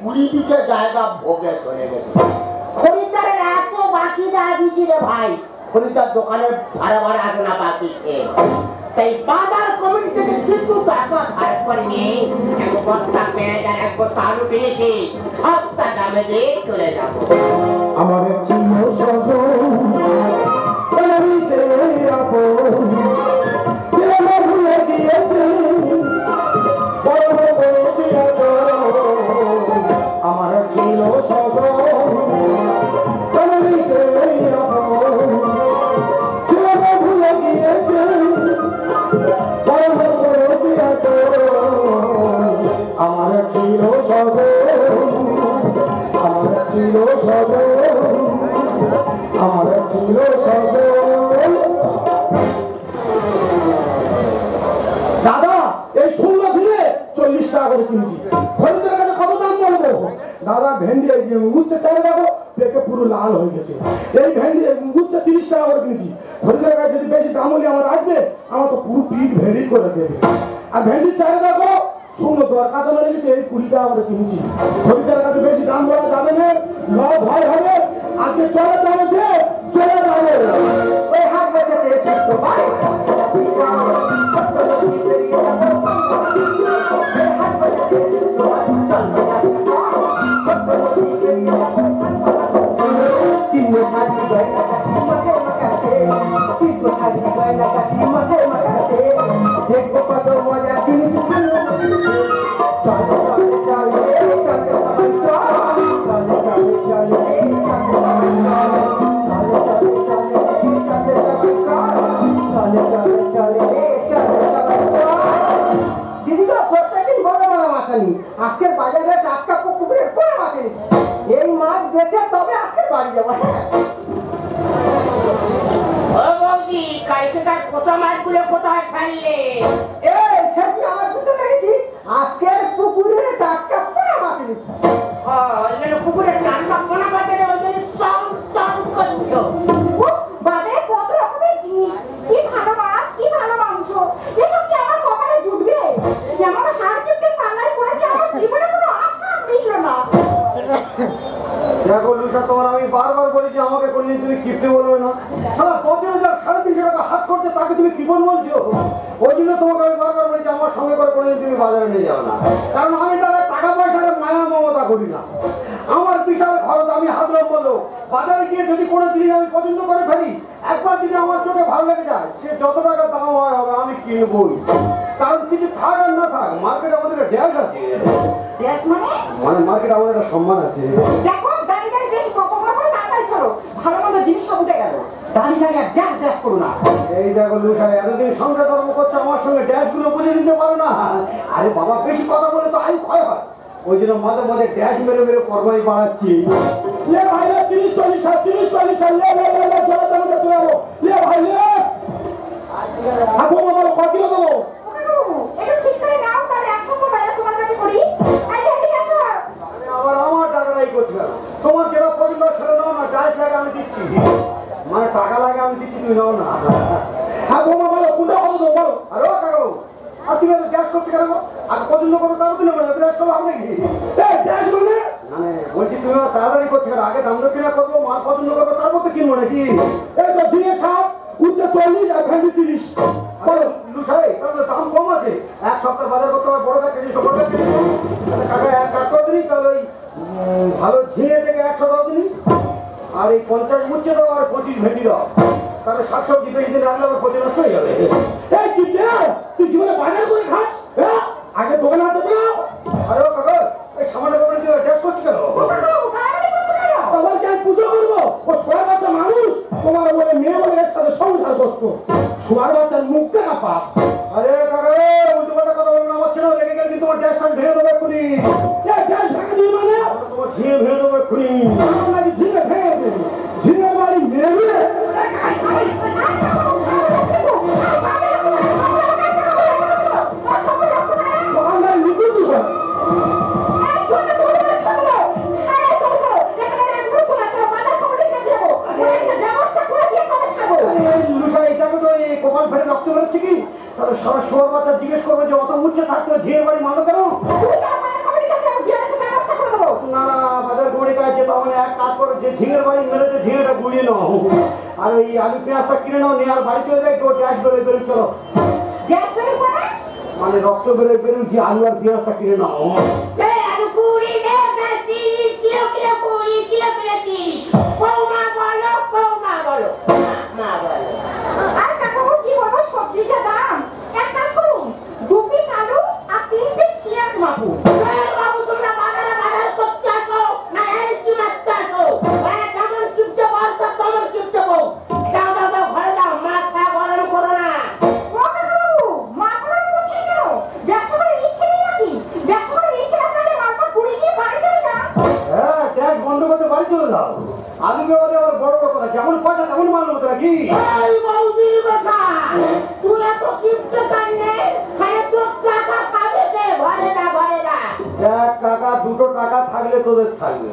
20-20 জায়গা ভোগে চলে গেছে। খরিদ্দারের এত বাকি দেওয়া দিচ্ছি রে ভাই, খরিদ্দার দোকানের ভাড়া ভাড়া আসে না বাকি খেয়ে। তাই বাজার কমিটি থেকে কিন্তু টাকা ধার করে নিয়ে এক বস্তা পেঁয়াজ আর এক বস্তা আলু পেয়েছি, সস্তা দামে দিয়ে চলে যাবো। আমার চিহ্ন আমার ছিল ভুলে গিয়েছে আমার ছিল আমার ছিল আমার ছিল দাদা এই 16 ঝিঙে 40 টাকা করে কিনছি। খরিদ্দার কাছে কত দাম বলবো? দাদা ভেন্ডি উচ্ছে চাই দেখো পেকে পুরো লাল হয়ে গেছে। এই ভেন্ডি উচ্ছে 30 টাকা করে কিনছি। খরিদ্দার কাছে যদি বেশি দাম হলে আমার আসবে, আমার তো পুরো পিঠ ভেন্ডি করে দেবে। আর ভেন্ডির চাই দেখো শূন্য দর কাঁচা মারে গেছে, এই 20 টাকা করে কিনছি। খরিদ্দার কাছে বেশি দাম বলা যাবে না, লস ভয় হবে। আজকে চলে যাবে যে চলে যাবে ওই হাত বেঁচে তো ভাই দেখবো কত মজার জিনিস আজকের বাজারে টাটকা পুকুরের কোনো মাছ এই মাছ বেঁচে তবে আজকে বাড়ি যাবো। কালকেকার কোথা মাছগুলো কোথায় ফেললে? সেটি আমার দুটো লেগেছি। আজকের পুকুরের টাটকা পোড়া মাছ পুকুরের টাটকা পোনা বাজারে ওদের করছো। বাজারে কত রকমের জিনিস, কি ভালো মাছ, কি ভালো মাংস, এসব কি আমার কপালে জুটবে? যেমন হাড় চিপকে পাল্লায় পড়েছে, আমার জীবনে কোনো আশা মিলল না। দেখো লুসা, তোমার আমি বারবার বলেছি আমাকে কোনদিন তুমি কিপটে বলবে না। সারা 50,000 350 টাকা হাত করতে তাকে তুমি কিপন বলছো। ওই জন্য তোমাকে আমি বারবার বলেছি আমার সঙ্গে করে কোনদিন তুমি বাজারে নিয়ে যাও না, কারণ আমি তাদের টাকা পয়সার মায়া মমতা করি না। আমার বিশাল খরচ, আমি হাত বললো বাজারে গিয়ে যদি কোনো জিনিস আমি পছন্দ করে ফেলি, একবার যদি আমার চোখে ভালো লেগে যায়, সে যত টাকা দাম হয় হবে আমি কিনবই। কারণ কিছু থাক আর না থাক, মার্কেটে আমাদের ড্যাশ আছে। মানে মার্কেটে আমাদের একটা সম্মান আছে। দেখো দাঁড়িয়ে দাঁড়িয়ে বেশি কপকলা করে তাড়াতাড়ি চলো, ভালো মন্দ জিনিস সব উঠে গেল। দাঁড়িয়ে দাঁড়িয়ে আর ড্যাশ ড্যাশ করো না। এই দেখো লুসা, এতদিন সংসার ধর্ম করছে, আমার সঙ্গে ড্যাশ গুলো বুঝে দিতে পারো না। আরে বাবা, বেশি কথা বলে তো আয়ু ক্ষয় হয়, ওই জন্য মাঝে মাঝে ড্যাশ মেরে মেরে পরমাই বাড়াচ্ছি। লে ভাই, 30-40 লে ভাই লে আপু বলো কত কিলো দেবো? একটু ঠিক করে নাও, তাহলে 100 টাকা তোমার কাছে করি। আবার আমার টাকাটাই করছি না, তোমার যেটা পছন্দ সেটা নাও না, ড্যাশ লাগে আমি দিচ্ছি, মানে টাকা লাগে আমি দিচ্ছি, তুমি নাও না। হ্যাঁ বোমা বলো কোনটা কত দেবো বলো। আর ও কাকু, আর তুমি গ্যাস করতে কেন? আর পছন্দ করো তারও তো নেবো না, গ্যাস করবো হবে নাকি? গ্যাস বললে মানে বলছি তুমি তাড়াতাড়ি করতে কেন? আগে দাম কিনা করবো, মাল পছন্দ করবো, তারপর তো কিনবো নাকি? এই তো ঝিঙে 60, উচ্চে 40 আর ভেন্ডি 30। বলো লুসাই, তাহলে দাম কম আছে। এক সপ্তাহ বাজার করতে হবে, বড় কেজি ছোট কেজি। কাকা এক কাজ করে দিই, তাহলে ওই ভালো ঝিঙে থেকে 100 দাও দিন, আর এই 50 উচ্চে দাও আর 25 ভেন্ডি দাও। তাহলে শাকসবজি বেশি দিন রাখলে আমার ক্ষতি নষ্ট হয়ে যাবে। এই তুই জীবনে বাজার করে খাস? আগে দোকানে হাতে দাও। আরে ও কাকা, এই সামান্য ব্যাপারে তুই ড্যাশ করছিস কেন? তোমাকে আমি পুজো করবো? ও সোয়ার বাচ্চা মানুষ, তোমার বলে মেয়ে বলে এর সাথে সংসার করতো। সোয়ার বাচ্চার মুখটা না পাপ। আরে কাকা, উল্টো পাল্টা কথা বলবো না, আমার ছেলেও লেগে গেলে কিন্তু তোমার ড্যাশ আমি ভেঙে দেবো এক্ষুনি। ড্যাশ ভেঙে দিই মানে? তোমার ঝিঙে ভেঙে দেবো এক্ষুনি। নাকি ঝিঙে ভেঙে দেবে? ঝিঙে বাড়ি মেরে জিজ্ঞেস করবো যে অত উচ্চে থাকতো ঝিয়ের বাড়ি মানো কেন? কাজ করো, যে ঝিঙের বাড়ি মেরেছে ঝিঙেটা গুলিয়ে নাও, আর ওই আলু পেঁয়াজটা কিনে নাও, নিয়ে আর বাড়ি চলে যায়, একটু গ্যাস বেরোয় বেরোয় চলো। গ্যাস বের করে মানে রক্ত বেরোয় বেরোয় যে আলু আর পেঁয়াজটা কিনে নাও। এই আলু কুড়ি দে, 30 কিলো কিলো কুড়ি কিলো কিলো 30। বৌমা বলো, বৌমা বলো, মা বলো। আর কাকাবু কি বলবো, সবজি যা দাম। এক কাজ করুন, 2 পিস আলু আর 3 পিস পেঁয়াজ মাপু। এই বাবু, তোমরা বাজারে বাজার করতে আসো না এলচি মারতে আসো? যেমন চুপতে বলতো তেমন চুপতে বল। দাও দাও দাও, ঘরে দাও, মাথা গরম করো না। ও কাকাবু, মাথা গরম করছেন কেন? ব্যবসা করে নিচ্ছে নাকি? ব্যবসা করে নিচ্ছে না তাহলে মালটা কুড়ি নিয়ে বাড়ি চলে যান। হ্যাঁ, গ্যাস বন্ধ করতে বাড়ি চলে যাও। আলু বেরোলে আবার বড় বড় কথা, যেমন পয়সা তেমন মাল নেবো তোরা কি? এই বৌদির বেটা, তুই এত কিপটে কান্নে, খালি তোর টাকা পাবে কে? ঘরে না, ঘরে না। এক টাকা দুটো টাকা থাকলে তোদের থাকবে।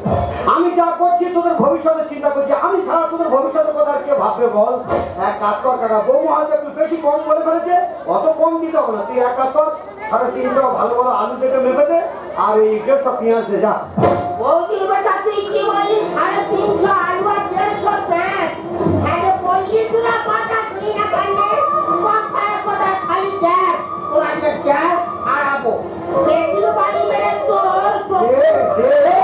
আমি যা করছি তোদের ভবিষ্যতের চিন্তা করছি, আমি ছাড়া তোদের ভবিষ্যতের কথা আর কে ভাববে বল? এক কাজ কর কাকা, বৌমা হয়তো একটু বেশি কম বলে ফেলেছে, অত কম দিতে হবে না। তুই এক কাজ কর, 3.5 ভালো ভালো আলু থেকে মেপে দে, আর এই 150 পেঁয়াজ দে, যা। বৌদির বেটা, তুই কি বলিস? 350 আলু আর 150 পেঁয়াজ। আরে বললি তোরা কথা শুনি না কান্নে, কথায় কথায় খালি দেখ, তোরা যে গ্যাস ছাড়াবো, পেটির বাড়ি মেরে তোর দে, দে।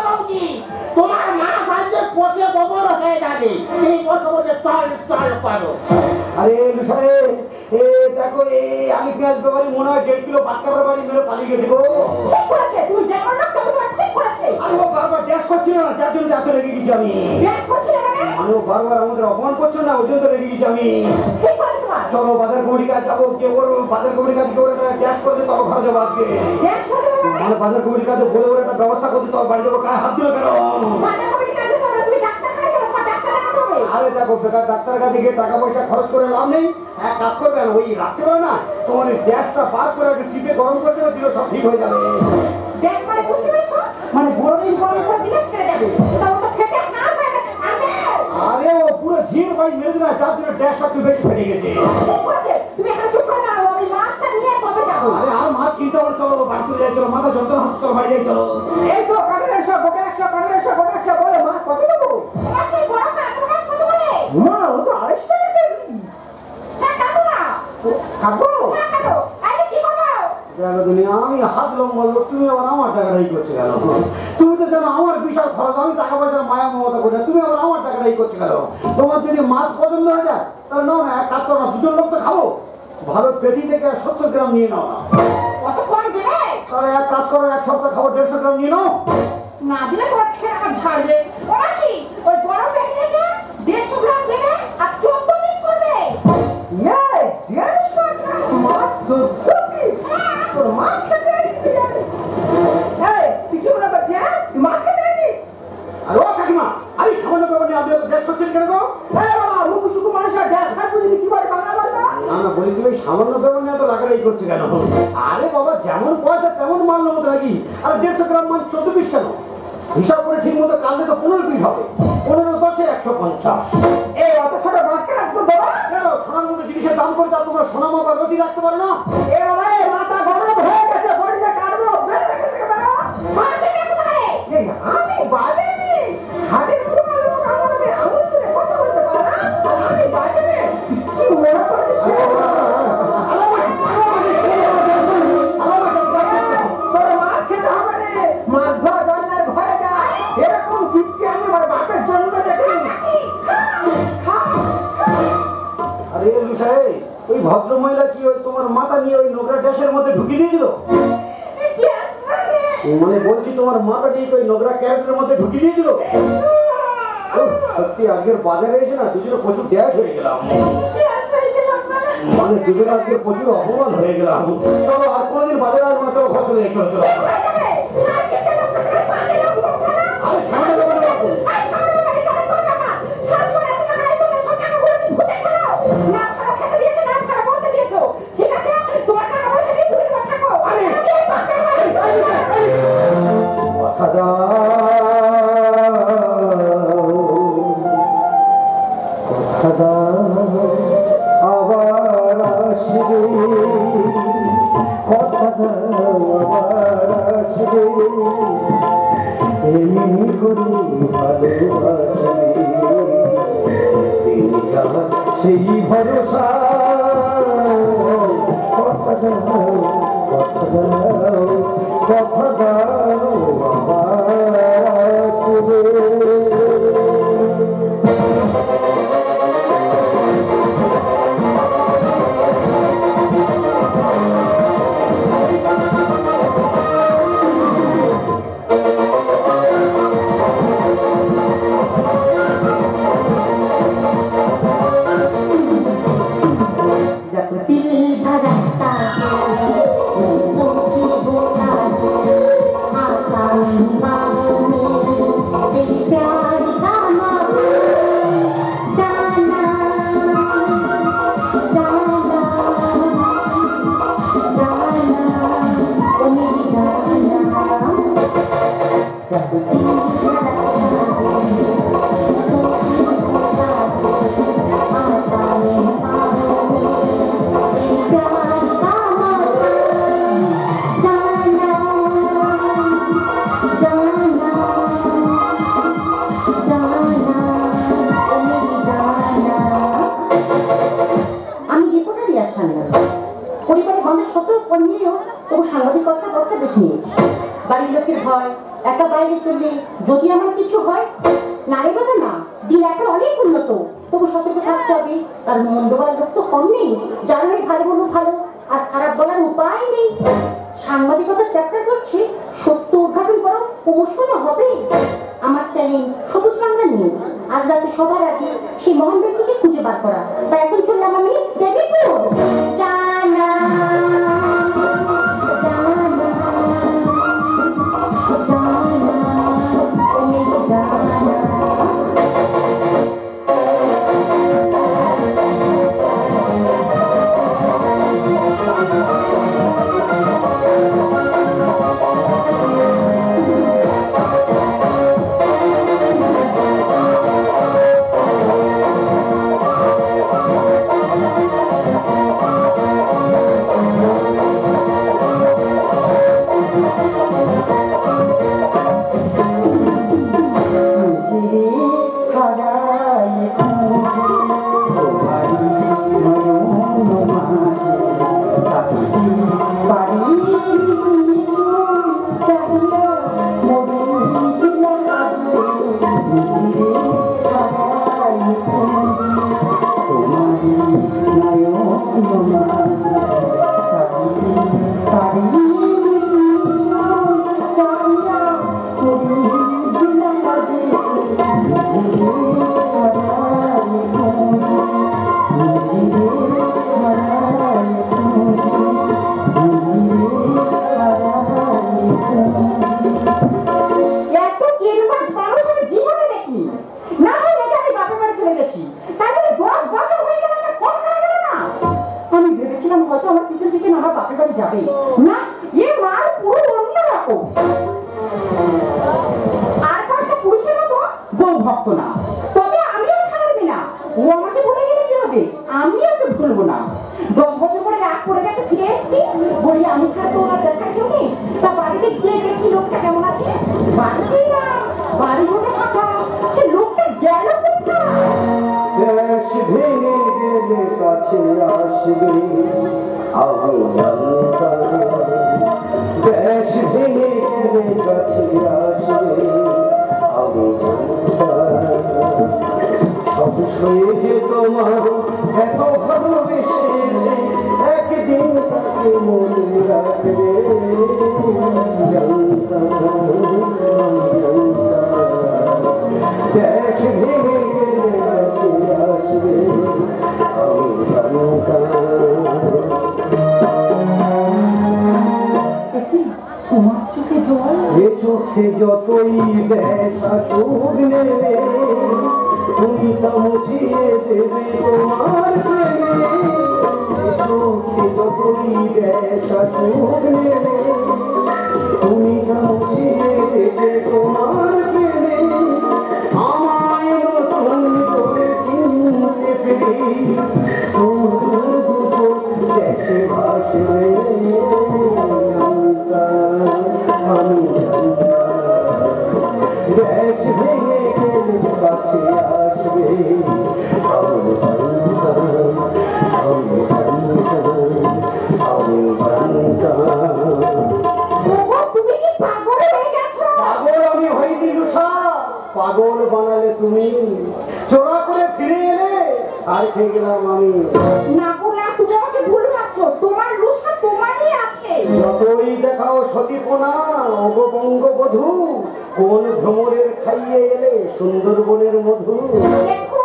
বৌদি, তোমার মা সাজে পচে গোবর হয়ে যাবে, সেই বসে বসে চল চল করো। আরে লুসারে, এ দেখো এই আলু পেঁয়াজ ব্যাপারে মনে হয় 1.5 কিলো বাচ্চাদের বাড়ি মেরে পালিয়ে গেছে গো। ঠিক করেছে, তুই যেমন না তেমন ঠিক করেছে। আর ও বারবার গ্যাস করছিল না, যার জন্য এত রেগে গেছি আমি। গ্যাস করছিল মানে? আর ও বারবার আমাদের অপমান করছিল না, ওই জন্য তো রেগে গেছি আমি। ঠিক করেছে তোমার। চলো বাজার কমিটি কাজ যাবো, কে ওর বাজার কমিটি কাজ করে একটা গ্যাস করতে, তবে ঘরে যাবো আজকে। গ্যাস করছিল মানে? মানে বাজার কমিটি কাজে বলে ওর একটা ব্যবস্থা করতে, তবে বাড়ি যাবো। গায়ে হাত দিল কেন? বাজার কমিটির কাছে তোমরা তুমি ডাক্তারখানায় যাবে, তোমার ডাক্তার দেখাতে হবে। আরে দেখো, বেকার ডাক্তারের কাছে গিয়ে টাকা পয়সা খরচ করে লাভ নেই। এক কাজ করবে না, ওই রাখতে পারে না, তোমার ওই গ্যাসটা বার করে একটু টিপে গরম করে দেবে, দিলে সব ঠিক হয়ে যাবে। গ্যাস মানে বুঝতে পেরেছো? মানে গরম করে দিলে ছেড়ে যাবে। তা ওটা খেতে না হয়ে গেছে খাবে। আরে ও পুরো ঝির বাড়ি মেরে দিলে, যার জন্য গ্যাসটা একটু বেশি ফেটে গেছে। ঠিক করেছে, তুমি এখানে চুপ করে দাও, আমি মাছটা নিয়ে তবে যাবো। আরে আর মাছ কিনতে হবে, চলো বাড়ি চলে যাই, চলো মাথা যন্ত্রণা হচ্ছে, চলো বাড়ি যাই, চলো। এই তো কানের এসো, গোটা একশো, কানের এসো, গোটা একশো, বলে মাছ কত দেবো? তোমার সেই বড় মাছ, তোমার মাছ কত করে? মা, ও তো 250 টাকা কেজি। হ্যাঁ, কাটো না। কাটো? হ্যাঁ, কাটো। আরে কি করবো? দেখো দুনিয়া, আমি হাত লম্বা লোক, তুমি আবার আমার টাকাটাই করছে কেন? তুমি তো জানো আমার বিশাল খরচ, আমি টাকা পয়সার মায়া মমতা করি না, তুমি আবার আমার টাকাটাই করছে কেন? তোমার যদি মাছ পছন্দ হয়ে যায়, তাহলে নাও না, এক কাজ করো না, 2জন লোক তো খাবো, ভালো পেটি থেকে 70 গ্রাম নিয়ে নাও না। কত কম দেবে? তাহলে এক কাজ করো, এক সপ্তাহ খাবো, 150 গ্রাম নিয়ে নাও। না দিলে তোমার খেয়ে আমার ঝাড়বে। ও মাসি, ওই বড় প্যাকেট থেকে 150 গ্রাম দেবে আর 14 পিস করবে। ইয়ে, 150 গ্রাম মাছ 14 পিস? তোর মাছ খেতে আসবি জানি। এই, তুই কি মনে করছিস, হ্যাঁ? তুই মাছ খেতে আসবি? আর ও কাকিমা, আরে সামান্য ব্যাপার নিয়ে আপনি গ্যাস করছেন কেন গো? এই বাবা, রুকু শুকু মানুষের গ্যাস খাস বুঝি কি করে বাংলা বলতো? না না, বলি তুমি সামান্য ব্যাপার নিয়ে তো লাগালাগি করছে কেন? আরে বাবা, যেমন পয়সা তেমন মাল নেবো নাকি? আর 150 গ্রাম মাল 14 পিস কেন? হিসাব করে ঠিক মতো কালকে তো 15 পিস হবে, 15 10 150। এই অত ছোট মাছ কেন তো দেবো? কেন সোনার মতো জিনিসের দাম করে তা তোমরা সোনা মাপা রতি রাখতে পারো না? এ বাবা, এই মাথা গরম হয়ে গেছে, বডিতে কাটবো, বের এখান থেকে বেরো। মাছ খেতে কোথায়? এই আমি বাজেনি। হাটের পুরো লোক আমাকে আঙুল তুলে কথা বলতে পারে না, আর আমি বাজেনি। কি মনে করছিস? তোর মাছ খেতে হবে রে, মাছ ধরা জানলার ঘরে যা। এরকম কিপটি আমি আমার বাপের জন্মে দেখিনি। আরে লুসাই, ওই ভদ্র মহিলা কি ওই তোমার মাথা নিয়ে ওই নোংরা ড্যাশের মধ্যে ঢুকিয়ে দিয়েছিল? মানে বলছি, তোমার মাথা নিয়ে ওই নোংরা ক্যারেটের মধ্যে ঢুকিয়ে দিয়েছিল? সত্যি আজকের বাজারে এসে না দুজনে প্রচুর গ্যাস হয়ে গেলাম, মানে দুজনে আজকে প্রচুর অপমান হয়ে গেলাম। চলো আর কোনোদিন বাজারে আসবো না, চলো ঘর চলে যাই, চলো চলো। আরে সামনে যাবো না বাপু। কথা দাও, আবার আসবে, কথা দাও আবার করে ভালোবাসবে তিনি যার সেই ভরসা কথা দাও কথা দাও কথা দাও আমাকে বাড়ির লোকের ভয় একা বাইরে চললে যদি আমার কিছু হয় না রে বাবা না দিন এখন অনেক উন্নত তবু সতর্ক থাকতে হবে কারণ মন্দ বলার লোক তো কম নেই যার হয় ভালো বলবো ভালো আর খারাপ বলার উপায় নেই সাংবাদিকতার চ্যাপ্টার করছে সত্য উদ্ঘাটন করো প্রমোশনও হবে আমার চ্যানেল সবুজ বাংলা নিউজ আজ রাতে সবার আগে সেই মহান ব্যক্তিকে খুঁজে বার করা তাই এখন চললাম আমি দেবীপুর জানা যতই বেশা সুখ নেবে তুমি তা মুছিয়ে দেবে তোমার প্রেমে চোখে যতই বেশা সুখ নেবে তুমি তা মুছিয়ে দেবে তোমার প্রেমে আমায় নতুন করে চিনতে পেরে তোমার দুটো দেশে ভাসবে আমি তুমি কি পাগল হয়ে গেছো? পাগল আমি হইনি লুসা, পাগল বানালে তুমি। চোরা করে ফিরে এলে আর খেয়ে গেলাম আমি। না গো না, তুমি আমাকে ভুল ভাবছো। তোমার লুসা তোমারই আছে। যতই দেখাও সতীপনা ওগো বঙ্গবধূ, কোন ভ্রমরের খাইয়ে এলে সুন্দরবনের মধু। দেখো,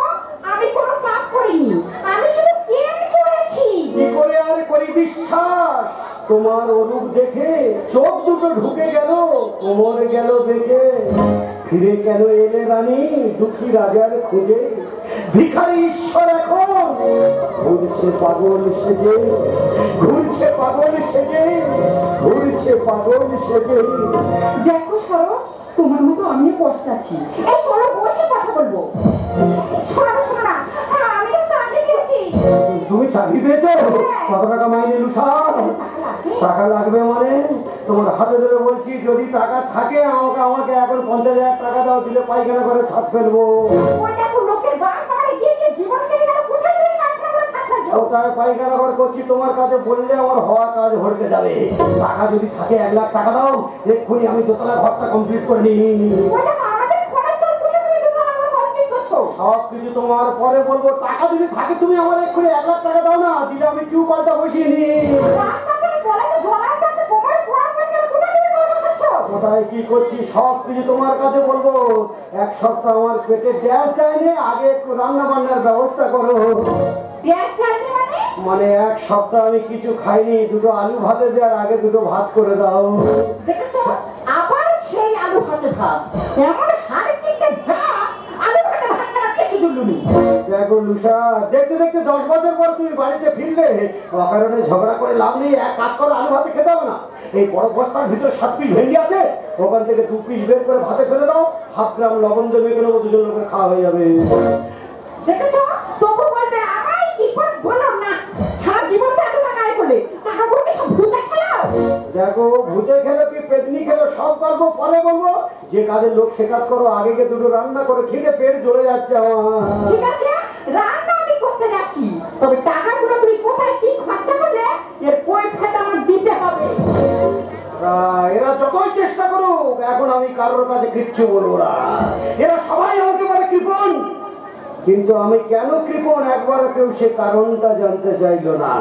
আমি কোনো পাপ করিনি, আমি শুধু প্রেম করেছি। কি করে আর করি বিশ্বাস, তোমার অরূপ দেখে চোখ দুটো ঢুকে গেল, কোমর গেল দেখে। ফিরে কেন এলে রানী দুঃখী রাজার খোঁজে? ভিখারি ঈশ্বর এখন ঘুরছে পাগল সেজে, ঘুরছে পাগল সেজে, ঘুরছে পাগল সেজে। দেখো সরো, তোমার মতো আমিও পস্তাচ্ছি। এই চলো বসে কথা বলবো। শোনো শোনো না, আমি তো চাকরি পেয়েছি। তুমি চাকরি পেয়েছো? কত টাকা মাইনে লুসা? টাকা লাগবে মানে? তোমার হাতে ধরে বলছি, যদি টাকা থাকে আমাকে এখন 50,000 টাকা দাও, দিলে পায়খানা করে ছাদ ফেলবো। ওই দেখো লোকের বাস পাহাড়ে গিয়ে গিয়ে জীবন কেটে গেল, কোথায় তুমি পায়খানা করে ছাদ ফেলছো? কোথায় পায়খানা করে করছি তোমার কাছে বললে আমার হওয়া কাজ হড়কে যাবে। টাকা যদি থাকে 1 লাখ টাকা দাও, এক্ষুনি আমি দোতলা ঘরটা কমপ্লিট করে নিই। ওই দেখো আমাদের ঘরের তোর পুজো তুমি তো আমার কমপ্লিট করছো। সব কিছু তোমার পরে বলবো। টাকা যদি থাকে তুমি আমার এক্ষুনি 1 লাখ টাকা দাও না, দিলে আমি টিউবওয়েলটা বসিয়ে নিই। রাস্তাতে গলাতে গলার কাছে কোমরে খোঁড়া পড়ে গেল, কোথায় তুমি ঘর বসাচ্ছো? কোথায় কি করছি সব কিছু তোমার কাছে বলবো। 1 সপ্তাহ আমার পেটে গ্যাস যায়নি, আগে একটু রান্না বান্নার ব্যবস্থা করো। গ্যাস চাইনি মানে? মানে 1 সপ্তাহ আমি কিছু খাইনি, দুটো আলু ভাতে দেওয়ার আগে দুটো ভাত করে দাও। দেখেছো, আবার সেই আলু ভাতে ভাত। এমন হাড় থেকে যা আলু ভাতে ভাত খারাপ কি জুলুনি। দেখো লুসা, দেখতে দেখতে 10 বছর পর তুমি বাড়িতে ফিরলে, অকারণে ঝগড়া করে লাভ নেই। এক কাজ করে আলু ভাতে খেতে হবে না, এই বড় বস্তার ভিতরে 7 পিস ভেন্ডি আছে, ওখান থেকে 2 পিস বের করে ভাতে ফেলে দাও, 1/2 গ্রাম লবণ দেবে, কোনো 2 লোকের খাওয়া হয়ে যাবে। দেখেছো, তবু বলবে আমায় কি করে বললাম না, সারা জীবন তো এত টাকা আয় করলে, টাকাগুলো কি সব ভূতে খেলো? দেখো, ভূতে খেলো কি পেটনি খেলো সব গল্প পরে বলবো। যে কাজের লোক সে কাজ করো, আগে গিয়ে দুটো রান্না করে খেতে পেট জ্বলে যাচ্ছে আমার। ঠিক আছে, রান্না আমি করতে যাচ্ছি, তবে টাকাগুলো তুমি কোথায় কি খরচা করলে এর কৈফিয়ত আমার দিতে হবে। এরা যতই চেষ্টা করুক, এখন আমি কারোর কাছে কিচ্ছু বলবো না। এরা সবাই আমাকে বলে কৃপণ, কিন্তু আমি কেন কৃপণ একবার কেউ সে কারণটা জানতে চাইল না।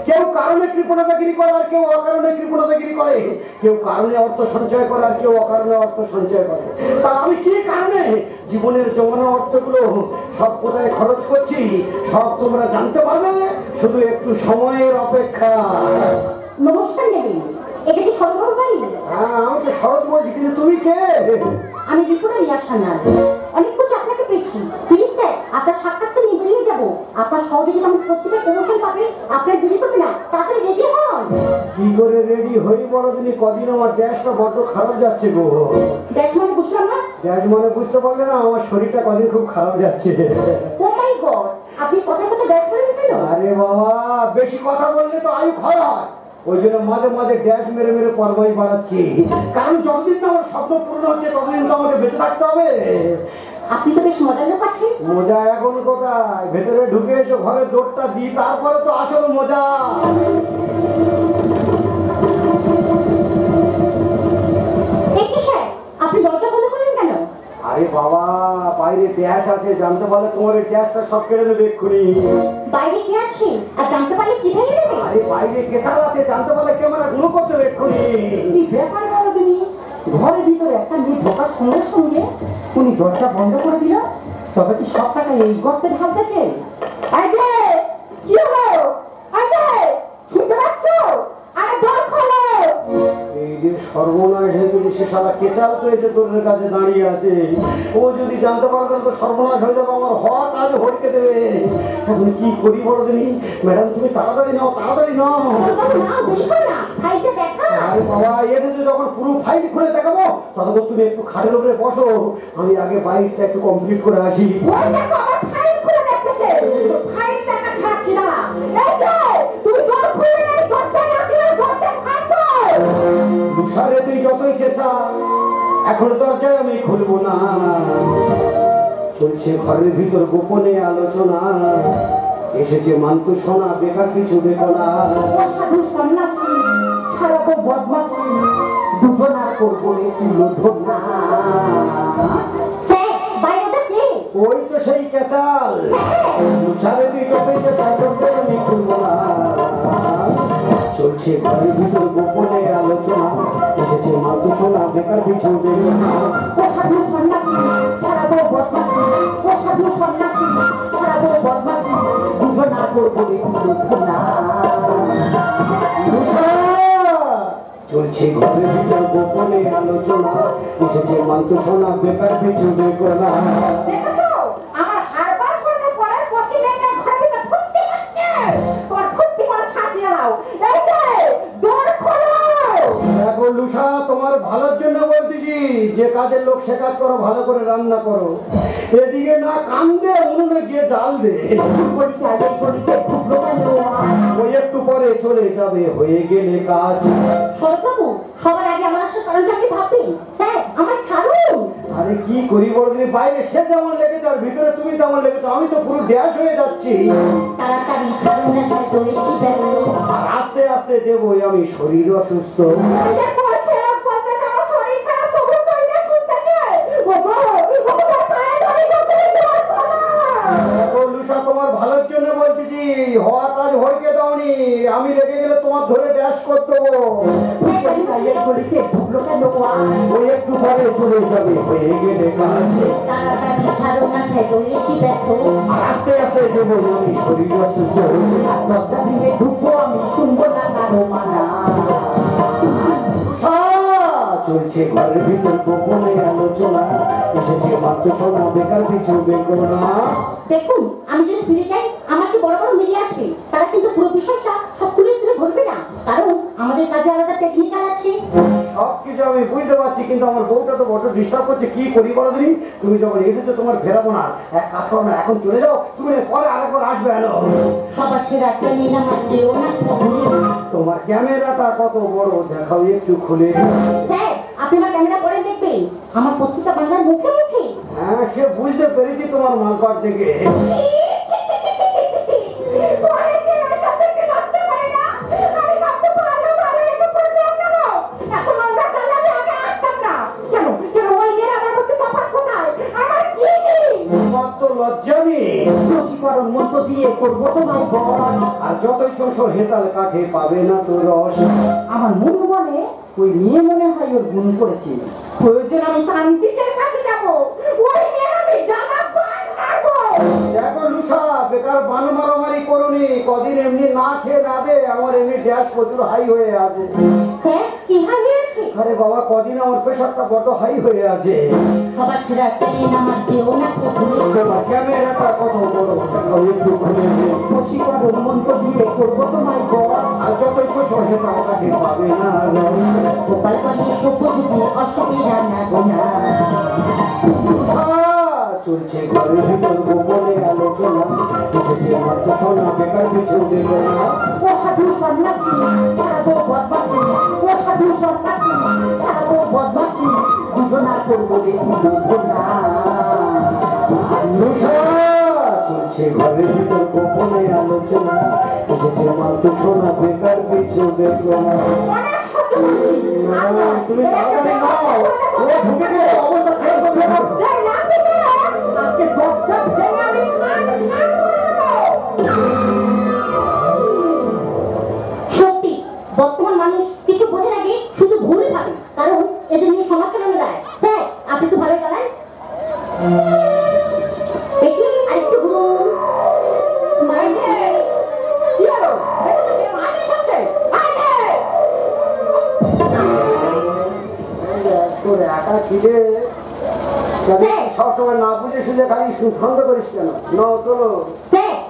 কেউ কারণে কৃপণতাগিরি করে, আর কেউ অকারণে কৃপণতাগিরি করে। কেউ কারণে অর্থ সঞ্চয় করে, আর কেউ অকারণে অর্থ সঞ্চয় করে। তা আমি কি কারণে জীবনের জমানো অর্থগুলো সব কোথায় খরচ করছি, সব তোমরা জানতে পারবে, শুধু একটু সময়ের অপেক্ষা। নমস্কার নেবেন, এটা কি সরকার বাড়ি? হ্যাঁ, আমি তো শরৎ বলছি, কিন্তু তুমি কে? আমি রিপোর্টার রিয়াকশন না, অনেক কিছু আপনাকে পেয়েছি। প্লিজ স্যার, আপনার সাক্ষাৎটা নিয়ে বেরিয়ে যাবো। আপনার সহযোগিতা আমি প্রত্যেকে প্রমোশন পাবে, আপনার দেরি করবে না, তাড়াতাড়ি রেডি হন। কি করে রেডি হই বলো দিনি? কদিন আমার গ্যাসটা বড্ড খারাপ যাচ্ছে গো। দেখ মানে বুঝলাম না। গ্যাস মানে বুঝতে পারলে না, আমার শরীরটা কদিন খুব খারাপ যাচ্ছে। ও মাই গড, আপনি কথা কথা ব্যাস করে দিতেন? আরে বাবা, বেশি কথা বললে তো আয়ু ক্ষয় হয়, ওই জন্য মাঝে মাঝে গ্যাস মেরে মেরে পরমাই বাড়াচ্ছি। কারণ যতদিন না আমার স্বপ্ন পূর্ণ হচ্ছে, ততদিন তো আমাকে বেঁচে থাকতে হবে। আপনি তো বেশ মজার লোক আছেন। মজা এখন কোথায়? ভেতরে ঢুকে এসো, ঘরের দৌড়টা দিই, তারপরে তো আসল মজা। কি স্যার, আপনি দরজা বন্ধ করলেন কেন? আরে বাবা, বাইরে গ্যাস আছে, জানতে পারলে তোমার এই গ্যাসটা সব কেড়ে নেবে এক্ষুনি। বাইরে কে আছে আর জানতে পারলে কি ভেঙে দেবে? আরে বাইরে কেসাল আছে, জানতে পারলে ক্যামেরা গুলো করতে হবে এক্ষুনি। কি ব্যাপার বলো তুমি? ঘরের ভিতরে একটা মেয়ে ঢোকার সঙ্গে সঙ্গে উনি দরজা বন্ধ করে দিল, তবে কি সব টাকা এই গর্তে ঢালতেছে? আজে কি হলো? আজে শুনতে পাচ্ছ? আরে দর খোলো। এই যে সর্বনাশ হয়ে গেছে, সে সারা কেচাল তো এসে তোর কাছে দাঁড়িয়ে আছে। ও যদি জানতে পারে তাহলে তো সর্বনাশ হয়ে যাবে, আমার হওয়া কাজ হড়কে দেবে। এখন কি করি বলো দিনি? ম্যাডাম তুমি তাড়াতাড়ি নাও, তাড়াতাড়ি নাও। না দেরি করো না, ফাইলটা দেখা। আরে বাবা, এটা তো যখন পুরো ফাইল খুলে দেখাবো, ততক্ষণ তুমি একটু খাটের উপরে বসো, আমি আগে বাইকটা একটু কমপ্লিট করে আসি। ওই দেখো আমার ফাইল খুলে দেখতেছে, ফাইল দেখা ছাড়ছি না। এই যে তুমি দর খুলে নাই, দরজা না দিয়ে দরজা ফাটবো। দুসারে তুই যতই চেষ্টা, এখন দরজায় আমি খুলবো না। চলছে ঘরের ভিতর গোপনে আলোচনা, এসেছে মান্তু সোনা, বেকার কিছু দেখো না। ও সাধু সন্ন্যাসী, ছাড়াবো বদমাশি দুজন আর করবো রে তুলোধনা। ওই তো সেই কেতাল সাড়ে দুই কপেছে তারপর আমি খুলবো না। চলছে ঘরের ভিতর গোপনে আলোচনা, এসেছে মাতু শোনা বেকার পিছন দেবে না। ও সাধু সন্ন্যাসী ছাড়াবো বদমাশি, ও সাধু সন্ন্যাসী ছাড়াবো বদমাশি দুজন আর করবো রে তুলোধনা। চলছে ঘরের ভিতর গোপনে আলোচনা, এসেছে মাতু শোনা বেকার পিছন দেবে না। দেখো লুসা, তোমার ভালোর জন্য বলতেছি, যে কাজের লোক সে কাজ করো, ভালো করে রান্না করো। এদিকে না কান্দে উনুনে গিয়ে জাল দে। ওই একটু পরে চলে যাবে হয়ে গেলে কাজ। সরকারবাবু সবার আগে আমার সাথে কারণ আপনি ভাববেন স্যার আমার ছাড়ুন। আরে কি করি বলবি, বাইরে সে যেমন লেগেছে আর ভিতরে তুমি তেমন লেগেছো, আমি তো পুরো ড্যাশ হয়ে যাচ্ছি। তাড়াতাড়ি ছাড়ুন না স্যার, রয়েছি ব্যস্ত। আর আস্তে আস্তে দেবো, আমি শরীর অসুস্থ। তোমার ভালোর জন্য বলতেছি, হওয়ার কাজ হইকে দাওনি, আমি রেগে গেলে তোমার ধরে ড্যাশ করতে দেবো। ওই একটু পরে চলে যাবে হয়ে গেলে কাজ। আস্তে আস্তে দেবো, আমি শরীর অসুস্থ। ঢুকবো আমি শুনবো না কারো মানা। চলছে ঘরের ভিতর গোপনে আলোচনা, এসেছে মাত্র শোনা বেকার পিছু বের না। দেখুন আমি যদি ফিরে যাই আমার কি বড় বড় মিডিয়া আসবে, তারা কিন্তু পুরো বিষয়টা সব তুলে তুলে ধরবে না, কারণ আমাদের কাজে আলাদা টেকনিক্যাল আছে। সবকিছু আমি বুঝতে পারছি, কিন্তু আমার বউটা তো বড় ডিস্টার্ব করছে। কি করি বলো দিদি, তুমি যখন এসেছো তোমার ফেরাবো না, এক কাজ করো না, এখন চলে যাও, তুমি পরে আরেকবার আসবে। এলো সবার সেরা ট্রেনিং আমার দেও না। তোমার ক্যামেরাটা কত বড় দেখাও একটু খুলে। স্যার আপনি আমার ক্যামেরা পরে দেখবেন, আমার পত্রিকা বাংলার মুখে মুখে। হ্যাঁ সে বুঝতে পেরেছি তোমার মালপাট থেকে। লজ্জা নেই, মধ্য দিয়ে করবো তোমায় বস। আর যতই চোষো হেতাল কাঠে পাবে না তো রস। আমার মন বলে ওই মেয়ে মনে হয় ওর গুণ করেছে, প্রয়োজন আমি তান্ত্রিকের কাছে যাবো, ওই মেয়ে আমি জ্বালা পান মারবো। দেখো লুসা, বেকার বান মারামারি করুনি, কদিন এমনি না খেয়ে না দে, আমার এমনি গ্যাস প্রচুর হাই হয়ে আছে। স্যার কি হাই হয়েছে? আরে বাবা কদিন আমার প্রেশারটা বড় হাই হয়ে আছে। সবার ছেড়ে ট্রেন আমার দেও না তো ভুলে। তোমার ক্যামেরাটা কত বড় দেখাও একটু খুলে। বশীকরণ মন্ত্র দিয়ে করবো তোমায় বস। আর যতই চোষো হেতাল কাঠে পাবে না রস। গোপাল পালিয়ে সভ্য যুগে অসুবিধা না গোনা। চলছে ঘরের ভিতর গোপনে আলোচনা, এসেছে মাত্র শোনা বেকার পিছু দেবে না। ও সাধু সন্ন্যাসী ছাড়াবো বদমাসি, ও সাধু সন্ন্যাসী ছাড়াবো বদমাসি দুজন আর করবো দেখি দুজনা। চলছে ঘরের ভিতর গোপনে আলোচনা, এসেছে মাত্র শোনা বেকার পিছু দেবে না। তুমি তাড়াতাড়ি নাও, ও ঢুকে গেলে অবস্থা খেয়াল করবে না। সত্যি বর্তমান মানুষ কিছু বোঝে নাকি শুধু ভুল ভাবে, কারণ এদের নিয়ে সমাজ চালানো যায়। স্যার আপনি তো ভালো চালান, আরেকটু ঘুরুন। একা খিদে সবসময় না বুঝে শুনে খালি সুখন্দ করিস কেন? না চলো।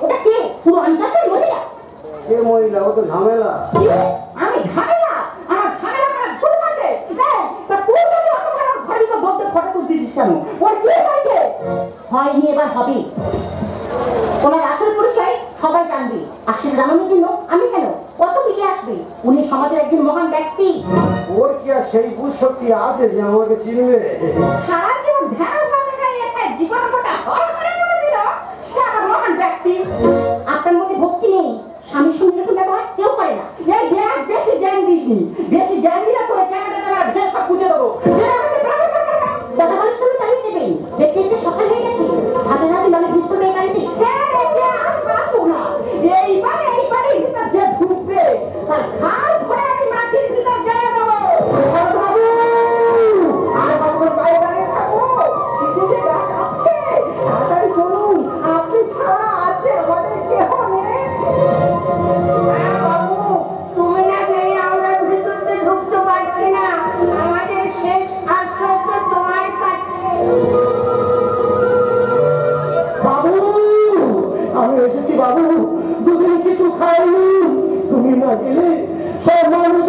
ওটা কে? পুরো অঞ্চলের মহিলা। কে মহিলা? ও তো ঝামেলা। আমি ঝামেলা? আমার ঝামেলা করার ভুল আছে? তা তুই যদি আমার ঘরে বলতে ফটো তুলতে দিস কেন? ওর কি হয়েছে? হয়নি, এবার হবে। ওনার আসল পরিচয় সবাই জানবে, আর সেটা জানানোর জন্য আমি কেন, কত মিলে আসবে। উনি সমাজের একজন মহান ব্যক্তি। ওর কি আর সেই বুঝ শক্তি আছে যে আমাকে চিনবে? সারা জীবন ধ্যান ভাবনা একটা জীবন গোটা হল করে বলে দিল সে আমার মহান ব্যক্তি। আপনার মধ্যে ভক্তি নেই, স্বামীর সঙ্গে এরকম ব্যবহার কেউ করে না। এই দেখ বেশি জ্ঞান দিস নি, বেশি জ্ঞান দিলে তোরে ক্যামেরা বেশ সব বুঝে দেবো। দাদা মানুষ তুমি তাই দেবেন দেখতে দেখতে সকাল হয়ে গেছে হাতে হাতে মানে ভিড় করবে গাড়িতে হ্যাঁ রে, কে আসবো না। এইবারে ভিতর যে ঢুকবে তার ঘাড় ধরে আমি মাটির ভিতর গেড়ে দেবো। বাবু, আর বাবুর বাইরে দাঁড়িয়ে থাকো। শীতে গা কাঁপছে। তাড়াতাড়ি চলুন, আপনি ছাড়া আছে আমাদের কেহ নেই। হ্যাঁ বাবু, তুমি না গেলে আমরা ভিতরতে ঢুকতে পারছি না। আমাদের শেষ আশ্রয় তো তোমার কাছে। বাবু, আমি এসেছি বাবু, দুদিন কিছু খাইনি, তুমি না গেলে সব মানুষ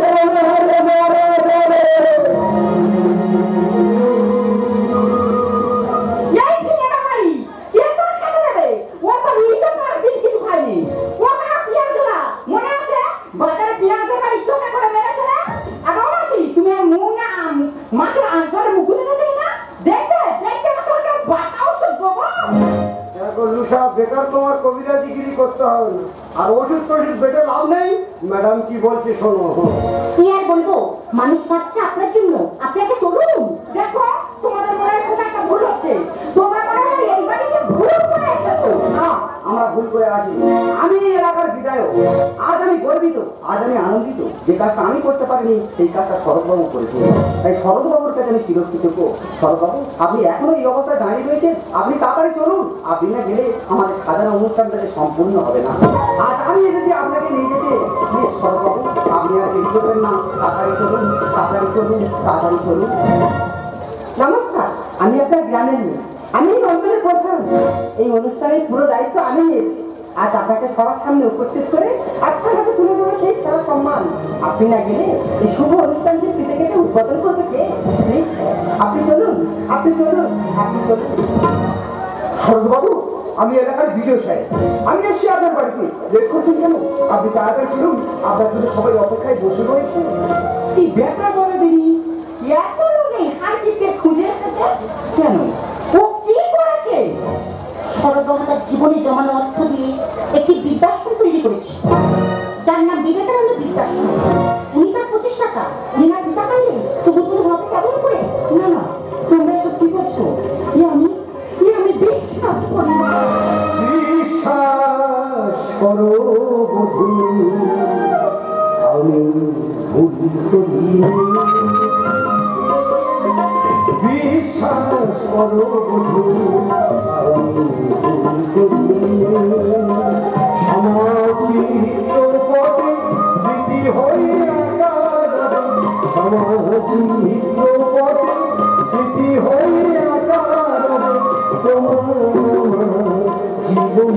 এই ছেলেটা বাড়ি, কে তোর খেতে দেবে? ও তো নিজে দিন কিছু খায়নি। ও না পিয়াজ জোড়া, মনে আছে? বাজারে পিয়াজের বাড়ি চোখে করে মেরেছে না? আর ও মাসি, তুমি আর মুখ না মাকে আঁচড়ে মুখ গুঁজে দিতে না? দেখবে না তোকে বাতাও সহ্য করবো। দেখো লুসা, বেকার তোমার কবিরাজিগিরি করতে হবে না। আর ওষুধ টষুধ বেটে লাভ নেই। ম্যাডাম কি বলছে শোনো। কি আর বলবো মানুষ খাচ্ছে আপনার জন্য আপনাকে চলুন দেখো, তোমাদের মনে হয় একটা ভুল হচ্ছে। তোমরা মনে হয় এই বাড়িতে ভুল করে এসেছো। না, আমরা ভুল করে আসি। আমি এই এলাকার বিধায়ক। আজ আমি গর্বিত, আজ আমি আনন্দিত। যে কাজটা আমি করতে পারিনি সেই কাজটা শরৎবাবু করেছে। তাই শরৎবাবুর কাছে আমি চিরকৃতজ্ঞ। শরৎবাবু, আপনি এখনো এই অবস্থায় দাঁড়িয়ে রয়েছেন, আপনি তাড়াতাড়ি চলুন। আপনি না গেলে আমাদের সাজানো অনুষ্ঠানটাকে সম্পূর্ণ হবে না। আজ আমি এসেছি আপনাকে নিয়ে যেতে। প্লিজ শরৎবাবু, আপনি আর দেরি করবেন না। তাড়াতাড়ি চলুন, তাড়াতাড়ি চলুন, তাড়াতাড়ি চলুন। নমস্কার, আমি আপনার গ্রামের মেয়ে। আমি এই অঞ্চলের প্রধান। এই অনুষ্ঠানের পুরো দায়িত্ব আমি নিয়েছি। আজ আপনাকে সবার সামনে উপস্থিত করে আপনার কাছে তুলে দেবো সেই সারা সম্মান। আপনি না গেলে এই শুভ অনুষ্ঠানটি পিঠে কেটে উদ্বোধন করবে কে? প্লিজ আপনি চলুন, আপনি চলুন, আপনি চলুন। শরৎবাবু, আমি এলাকার বিডিও সাহেব। আমি এসছি আপনার বাড়িতে। লেট করছেন কেন? আপনি তাড়াতাড়ি চলুন, আপনার জন্য সবাই অপেক্ষায় বসে রয়েছে। কি ব্যাপার বলে দিনি? এত লোকে হাঁটিকে খুঁজে এসেছে কেন? ও কি করেছে? শরৎবাবু তার জীবনে জমানো অর্থ দিয়ে একটি বৃদ্ধাশ্রম তৈরি করেছে যার নাম বিবেকানন্দ বৃদ্ধাশ্রম উনি তার প্রতিষ্ঠাতা উনি না পিতা পাইলে সবুজ হবে কেমন করে না না, তোমরা এসব কি করছো? আমি বিশ্বাস করি না। বিশ্বাস করো বধূ, আমি ভুল করি। বিশ্বাস করো বধূ, আমি ভুল করি। সমাজের পথে স্মৃতি হয়ে আকার, সমাজের পথে স্মৃতি হয়ে আকার তোমার জীবন।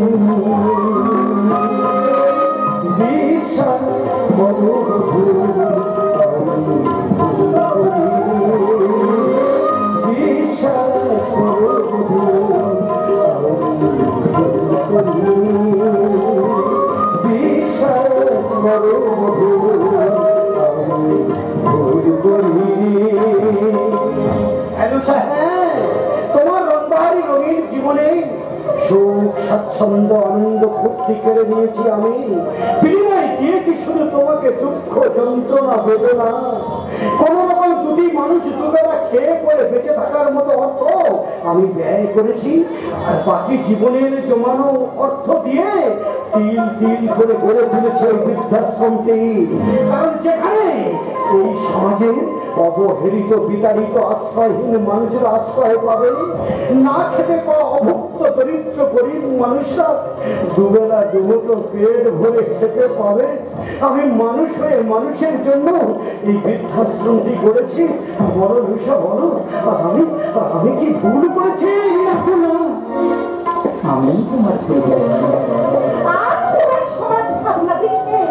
বিশ্বাস করো বধূ, আমি ভুল করি। বিশ্বাস করো বধূ, আমি ভুল করি। বিশ্বাস করো বধূ, আমি ভুল করি। হ্যালো সাহেব, তোমার রংবাহারি রঙিন জীবনে সুখ স্বাচ্ছন্দ্য আনন্দ ফুর্তি কেড়ে নিয়েছি আমি। বিনিময় দিয়েছি শুধু তোমাকে দুঃখ যন্ত্রণা বেদনা। কোন রকম দুটি মানুষ দুবেলা খেয়ে পরে বেঁচে থাকার মতো অর্থ আমি ব্যয় করেছি। আর বাকি জীবনের জমানো অর্থ দিয়ে তিল তিল করে গড়ে তুলেছে ওই বৃদ্ধাশ্রমটি। কারণ যেখানে এই সমাজে অবহেলিত বিতাড়িত আশ্রয়হীন মানুষের আশ্রয় পাবে, না খেতে পাওয়া অভুক্ত দরিদ্র গরিব মানুষরা দুবেলা দুমুঠো পেট ভরে খেতে পাবে, আমি মানুষ হয়ে মানুষের জন্য এই বৃদ্ধাশ্রমটি করেছি। বড় বিষয় বলো, আমি কি ভুল করেছি? আমি তোমার আজ তোমার সমাজ ভাবনা দেখে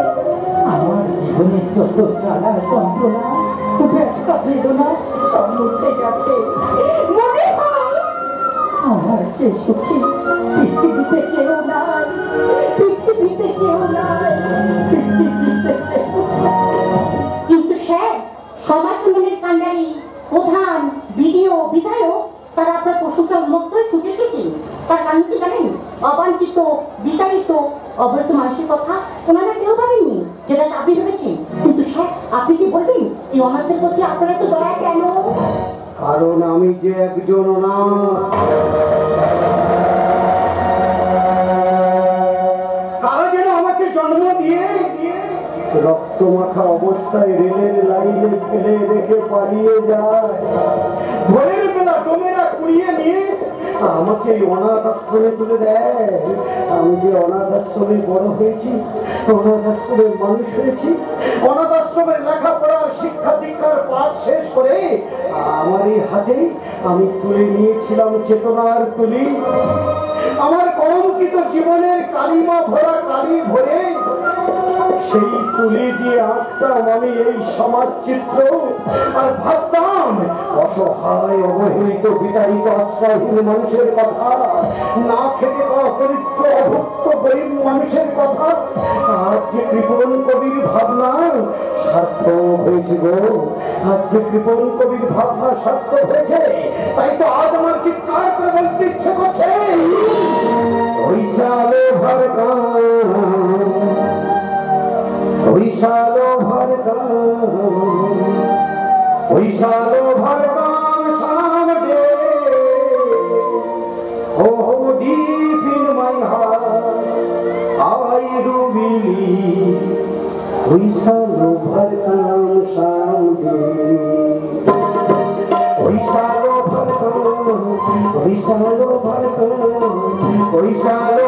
আমার জীবনের যত জ্বালা যন্ত্রণা ব্যথা বেদনা সব মুছে গেছে। মনে হয় আমার যে সুখী পৃথিবীতে কেউ নাই, পৃথিবীতে কেউ নাই, পৃথিবীতে কেউ নাই। কিন্তু স্যার সমাজ উন্নয়নের কাণ্ডারি প্রধান বিডিও বিধায়ক তারা আপনার প্রশংসা উন্মুক্ত হয়ে ছুটে এসেছে। তার কারণ কি জানেন? অবাঞ্ছিত বিতাড়িত অবৈধ মানুষের কথা ওনারা কেউ ভাবেননি, যেটা আপনি ভেবেছেন। কিন্তু স্যার আপনি কি এই অনাথের প্রতি আপনার তো দয়া কেন? কারণ আমি যে একজন অনাথ। কারা যেন আমাকে জন্ম দিয়ে রক্ত মাখা অবস্থায় রেলের লাইনে ফেলে রেখে পালিয়ে যায়। ভোরের বেলা ডোমেরা কুড়িয়ে নিয়ে আমাকে অনাথ আশ্রমে তুলে দেয়। আমি যে অনাথ আশ্রমে বড় হয়েছি, অনাথ আশ্রমের মানুষ হয়েছি, অনাথ আশ্রমের লেখাপড়ার শিক্ষা দীক্ষার পাঠ শেষ করে আমারই হাতে আমি তুলে নিয়েছিলাম চেতনার তুলি। আমার কলঙ্কিত জীবনের কালিমা ভরা কালি ভরে সেই তুলি দিয়ে আঁকতাম আমি এই সমাজ চিত্র। আর ভাবতাম অসহায় অবহেলিত বিতাড়িত আশ্রয়হীন মানুষের কথা, না খেতে পাওয়া দরিদ্র অভুক্ত গরিব মানুষের কথা। আজ যে কৃপণ কবির ভাবনা সার্থক হয়েছে গো, আজ যে কৃপণ কবির ভাবনা সার্থক হয়েছে, তাই তো আজ আমার চিৎকার করে বলতে ইচ্ছে করছে, ওই সালো ভরকাম, ওই সালো ভরকাম, ওই সালো ভরকাম শাম ডে, ও deep in my heart I do believe, ওই সালো ভরকাম শাম ডে, ওই সালো ভরকাম, ওই সালো ভরকাম, ওই সালো